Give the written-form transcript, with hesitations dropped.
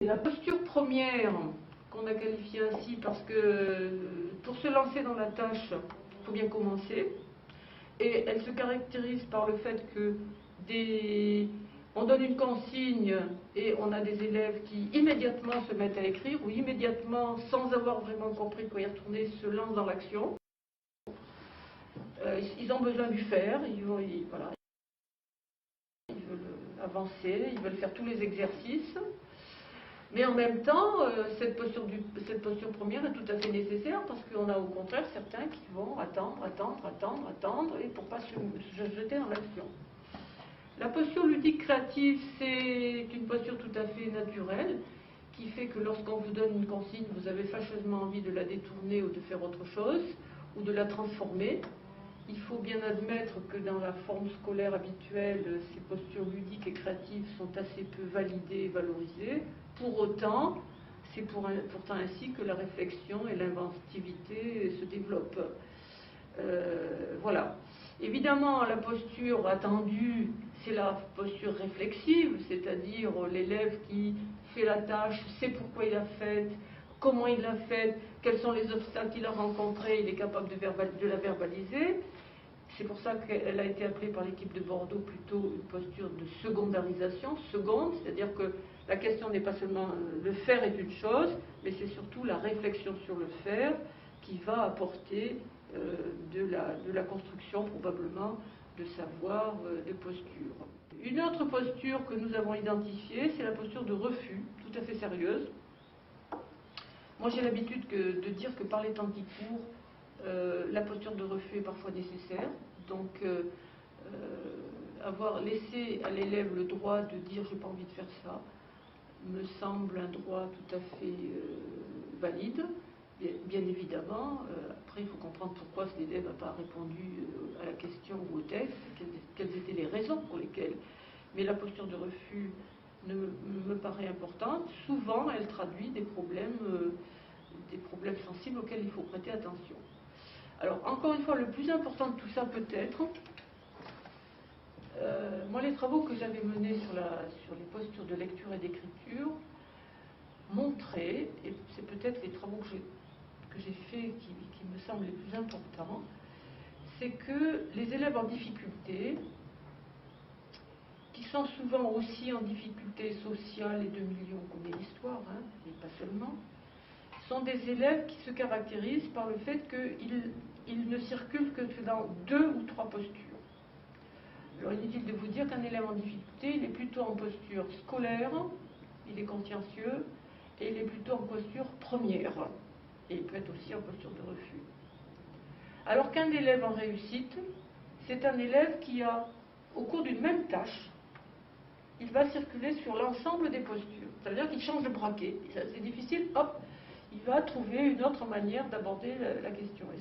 La posture première, qu'on a qualifiée ainsi parce que pour se lancer dans la tâche, il faut bien commencer. Et elle se caractérise par le fait que on donne une consigne et on a des élèves qui immédiatement se mettent à écrire ou immédiatement, sans avoir vraiment compris quoi y retourner, se lancent dans l'action. Ils ont besoin du faire, voilà, ils veulent avancer, ils veulent faire tous les exercices. Mais en même temps, cette posture première est tout à fait nécessaire parce qu'on a au contraire certains qui vont attendre, et pour ne pas se jeter dans l'action. La posture ludique créative, c'est une posture tout à fait naturelle qui fait que lorsqu'on vous donne une consigne, vous avez fâcheusement envie de la détourner ou de faire autre chose, ou de la transformer. Il faut bien admettre que dans la forme scolaire habituelle, ces postures ludiques et créatives sont assez peu validées et valorisées. Pour autant, c'est pourtant ainsi que la réflexion et l'inventivité se développent. Voilà. Évidemment, la posture attendue, c'est la posture réflexive, c'est-à-dire l'élève qui fait la tâche, sait pourquoi il l'a faite, comment il l'a faite, quels sont les obstacles qu'il a rencontrés, il est capable de la verbaliser. C'est pour ça qu'elle a été appelée par l'équipe de Bordeaux plutôt une posture de secondarisation, seconde, c'est-à-dire que la question n'est pas seulement le faire est une chose, mais c'est surtout la réflexion sur le faire qui va apporter de la construction probablement de savoir, de posture. Une autre posture que nous avons identifiée, c'est la posture de refus, tout à fait sérieuse. Moi j'ai l'habitude de dire que par les temps qui courent, la posture de refus est parfois nécessaire, donc avoir laissé à l'élève le droit de dire j'ai pas envie de faire ça me semble un droit tout à fait valide. Bien évidemment, après il faut comprendre pourquoi cet élève n'a pas répondu à la question ou au texte, quelles étaient les raisons pour lesquelles. Mais la posture de refus me paraît importante. Souvent, elle traduit des problèmes sensibles auxquels il faut prêter attention. Alors, encore une fois, le plus important de tout ça peut-être, moi les travaux que j'avais menés sur les postures de lecture et d'écriture montraient, et c'est peut-être les travaux que j'ai faits qui me semblent les plus importants, c'est que les élèves en difficulté, qui sont souvent aussi en difficulté sociale et de milieu, on connaît l'histoire, hein, et pas seulement, sont des élèves qui se caractérisent par le fait qu'ils ne circulent que dans 2 ou 3 postures. Alors inutile de vous dire qu'un élève en difficulté, il est plutôt en posture scolaire, il est consciencieux, et il est plutôt en posture première. Et il peut être aussi en posture de refus. Alors qu'un élève en réussite, c'est un élève qui a, au cours d'une même tâche, il va circuler sur l'ensemble des postures. Ça veut dire qu'il change de braquet. C'est difficile, hop, il va trouver une autre manière d'aborder la question. Et